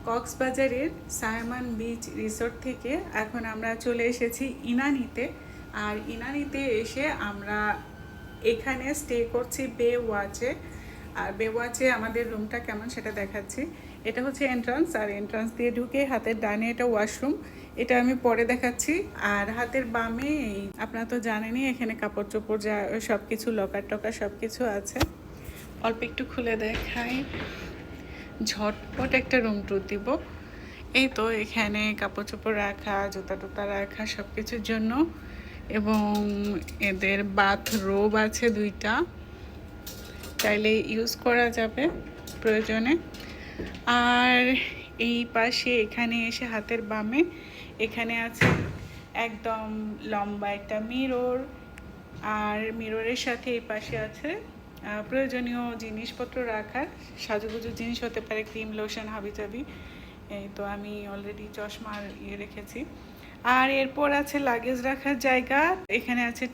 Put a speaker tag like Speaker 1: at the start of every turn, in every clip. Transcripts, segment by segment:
Speaker 1: কক্সবাজারের Sayeman beach resort থেকে এখন আমরা চলে এসেছি ইনানিতে। আর ইনানিতে এসে আমরা এখানে স্টে করছি বে ওয়াচে। আর বে ওয়াচে আমাদের রুমটা কেমন সেটা দেখাচ্ছি। এটা হচ্ছে এন্ট্রান্স, আর এন্ট্রান্স দিয়ে ঢুকে হাতের ডানে এটা ওয়াশরুম, এটা আমি পরে দেখাচ্ছি। আর হাতের বামে আপনারা তো জানেনই এখানে কাপড় চোপড় যা সব কিছু লকার টকার সব কিছু আছে। অল্প একটু খুলে দেখাই, ঝটপট একটা রুম ট্যুর দিব। এই তো এখানে কাপড় চোপড় রাখা, জুতা টুতা রাখা সব কিছুর জন্য, এবং এদের বাথরোব আছে দুইটা, চাইলে ইউজ করা যাবে প্রয়োজনে। আর এই পাশে এখানে এসে হাতের বামে এখানে আছে একদম লম্বা একটা মিরর, আর মিররের সাথে এই পাশে আছে প্রয়োজনীয় জিনিসপত্র রাখার, সাজুগুজু জিনিস হতে পারে, ক্রিম লোশন হাবিজাবি। এই তো আমি অলরেডি চশমার রেখেছি। আর এরপর আছে লাগেজ রাখার জায়গা, এখানে আছে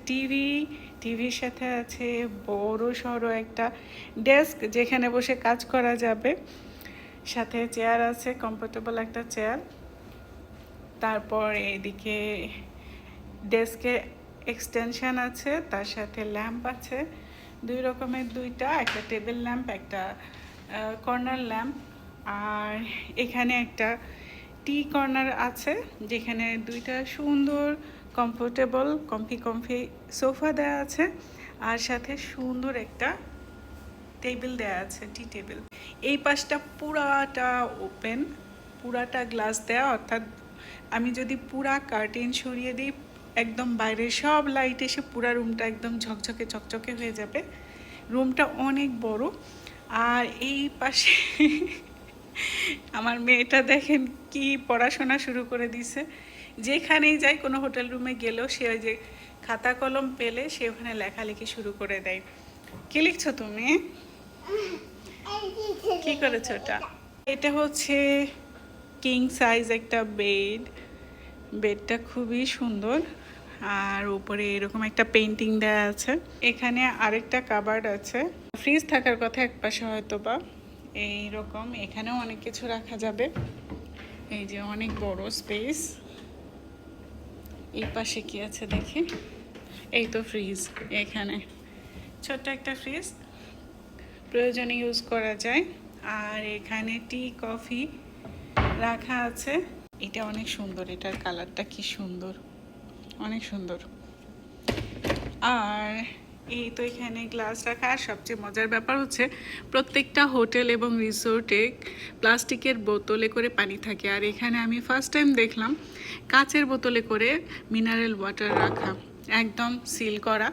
Speaker 1: টিভির সাথে আছে বড় সড়ো একটা ডেস্ক যেখানে বসে কাজ করা যাবে, সাথে চেয়ার আছে, কমফোর্টেবল একটা চেয়ার। তারপর এদিকে ডেস্কে এক্সটেনশন আছে, তার সাথে ল্যাম্প আছে দুই রকমের, দুইটা, একটা টেবিল ল্যাম্প, একটা কর্নার ল্যাম্প। আর এখানে একটা টি কর্নার আছে যেখানে দুইটা সুন্দর কমফোর্টেবল কমফি সোফা দেওয়া আছে, আর সাথে সুন্দর একটা টেবিল দেওয়া আছে, টি টেবিল। এই পাশটা পুরাটা ওপেন, পুরাটা গ্লাস দেওয়া, অর্থাৎ আমি যদি পুরা কার্টেন সরিয়ে দিই একদম বাইরে সব লাইট এসে পুরা রুমটা একদম ঝকঝকে চকচকে হয়ে যাবে। রুমটা অনেক বড়। আর এই পাশে আমার মেয়েটা দেখেন কি পড়াশোনা শুরু করে দিছে, যেখানেই যাই কোনো হোটেল রুমে গেলেও সে ওই যে খাতা কলম পেলে সে ওখানে লেখালেখি শুরু করে দেয়। কি লিখছো তুমি? কি করেছো ওটা? এটা হচ্ছে কিং সাইজ একটা বেডটা খুবই সুন্দর, আর উপরে এরকম একটা পেন্টিং দেওয়া আছে। এখানে আরেকটা কাবার্ড আছে, ফ্রিজ থাকার কথা এক পাশে হয়তো বা, এইরকম এখানেও অনেক কিছু রাখা যাবে। এই যে অনেক বড় স্পেস। এই পাশে কি আছে দেখি, এই তো ফ্রিজ, এখানে ছোট্ট একটা ফ্রিজ প্রয়োজনে ইউজ করা যায়। আর এখানে টি কফি রাখা আছে। এটা অনেক সুন্দর, এটার কালারটা কি সুন্দর, অনেক সুন্দর। আর এই তো এখানে গ্লাস রাখা। আর সবচেয়ে মজার ব্যাপার হচ্ছে প্রত্যেকটা হোটেল এবং রিসোর্টে প্লাস্টিকের বোতলে করে পানি থাকে, আর এখানে আমি ফার্স্ট টাইম দেখলাম কাচের বোতলে করে মিনারেল ওয়াটার রাখা, একদম সিল করা,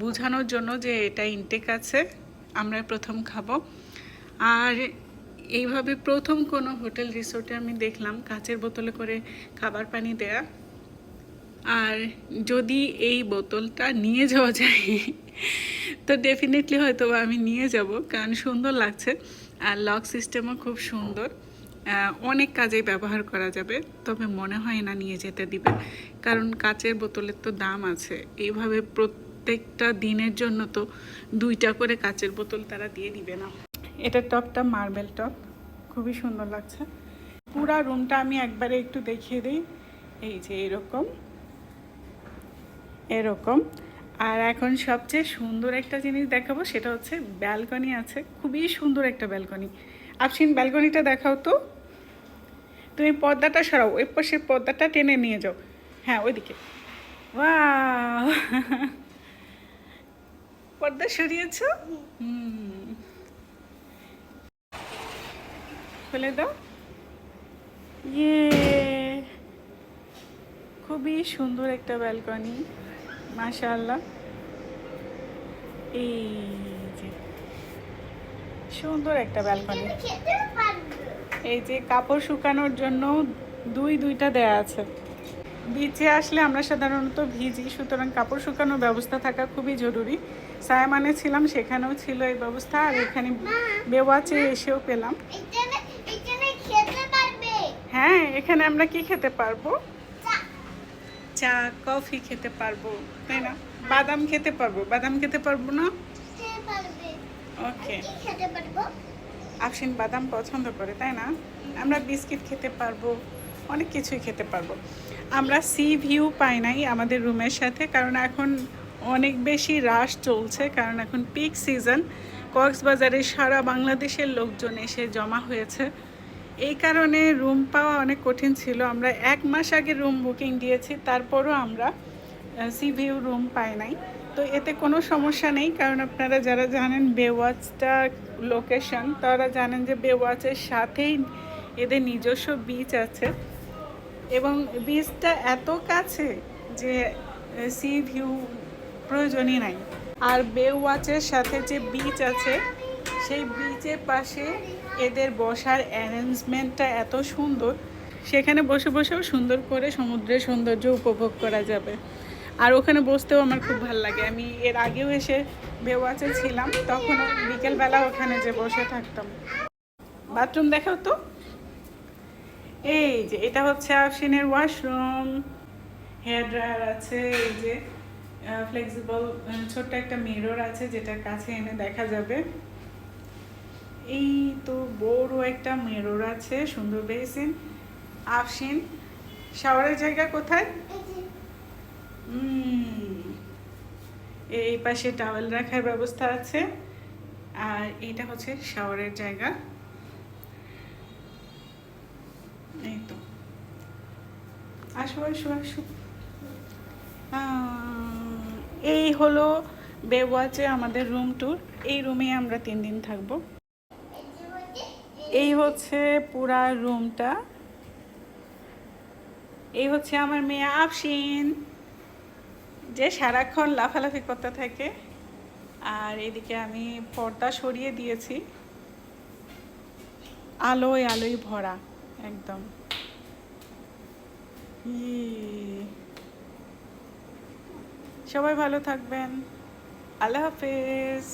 Speaker 1: বোঝানোর জন্য যে এটা ইনটেক আছে, আমরা প্রথম খাবো। আর এইভাবে প্রথম কোনো হোটেল রিসোর্টে আমি দেখলাম কাচের বোতলে করে খাবার পানি দেয়া। আর যদি এই বোতলটা নিয়ে যাওয়া যায় তো ডেফিনেটলি হয়তো আমি নিয়ে যাব, কারণ সুন্দর লাগছে। আর লক সিস্টেমও খুব সুন্দর, অনেক কাজেই ব্যবহার করা যাবে। তবে মনে হয় না নিয়ে যেতে দিবে, কারণ কাচের বোতলের তো দাম আছে। এইভাবে প্রত্যেকটা দিনের জন্য তো 2টা করে কাচের বোতল তারা দিয়ে দিবে না। এটার টপটা মার্বেল টপ, খুবই সুন্দর লাগছে। পুরা রুমটা আমি একবারে একটু দেখিয়ে দিই। এই যে এরকম। আর এখন সবচেয়ে সুন্দর একটা জিনিস দেখাবো, সেটা হচ্ছে ব্যালকনি আছে, খুবই সুন্দর একটা ব্যালকনি। আফসিন ব্যালকনিটা দেখাও তো। তুমি পর্দাটা সরাও, ওই পাশের পর্দাটা টেনে নিয়ে যাও, হ্যাঁ ওইদিকে। ওয়াও, পর্দা সরিয়েছ, খুলে দাও। ইয়ে, খুবই সুন্দর একটা ব্যালকনি, মাশাআল্লাহ। এই যে সুন্দর একটা ব্যালকনি। এই যে কাপড় শুকানোর জন্য দুইটা দেয়া আছে। বিচে আসলে আমরা সাধারণত ভিজি, সুতরাং কাপড় শুকানোর ব্যবস্থা থাকা খুবই জরুরি। সায়মানে ছিলাম, সেখানেও ছিল এই ব্যবস্থা, আর এখানে বেওয়াচে এসেও পেলাম। হ্যাঁ, এখানে আমরা কি খেতে পারবো? চা কফি খেতে পারবো, তাই না? বাদাম খেতে পারবো না? ওকে, আফসিন বাদাম পছন্দ করে, তাই না? আমরা বিস্কিট খেতে পারবো, অনেক কিছুই খেতে পারবো। আমরা সি ভিউ পাই নাই আমাদের রুমের সাথে, কারণ এখন অনেক বেশি রাশ চলছে, কারণ এখন পিক সিজন। কক্সবাজারে সারা বাংলাদেশের লোকজন এসে জমা হয়েছে, এই কারণে রুম পাওয়া অনেক কঠিন ছিল। আমরা 1 মাস আগে রুম বুকিং দিয়েছি, তারপরও আমরা সি ভিউ রুম পাই নাই। তো এতে কোনো সমস্যা নেই, কারণ আপনারা যারা জানেন বেওয়াচটা লোকেশন, তারা জানেন যে বেওয়াচের সাথেই এদের নিজস্ব বিচ আছে, এবং বিচটা এত কাছে যে সি ভিউ প্রয়োজনই নাই। আর বেওয়াচের সাথে যে বিচ আছে, সেই বিচের পাশে এদের বসার অ্যারেঞ্জমেন্টটা এত সুন্দর, সেখানে বসে বসেও সুন্দর করে সমুদ্রের সৌন্দর্য উপভোগ করা যাবে। আর ওখানে বসতেও আমার খুব ভালো লাগে। আমি এর আগেও এসে বেওয়াচে ছিলাম, তখনও বিকেলবেলা ওখানে যে বসে থাকতাম। বাথরুম দেখাও তো। এই যে এটা হচ্ছে আফসিনের ওয়াশরুম, হেয়ার ড্রায়ার আছে, এই যে ফ্লেক্সিবল ছোট্ট একটা মিরর আছে যেটা কাছে এনে দেখা যাবে। এই তো বড় একটা মিরর আছে, সুন্দর বেসিন। আফসিন শাওয়ারের জায়গা কোথায়? এই পাশে টাওয়েল রাখার ব্যবস্থা আছে, আর এটা হচ্ছে শাওয়ারের জায়গা। এই তো, আসো আসো আসো। এই হলো বেওয়াচে আমাদের রুম ট্যুর। এই রুমে আমরা 3 দিন থাকবো। এই হচ্ছে পুরা রুমটা। এই হচ্ছে আমার মেয়ে আফসিন, যে সারাক্ষণ লাফালাফি করতে থাকে। আর এদিকে আমি পর্দা সরিয়ে দিয়েছি, আলোয় আলোয় ভরা একদম। সবাই ভালো থাকবেন, আল্লাহ হাফেজ।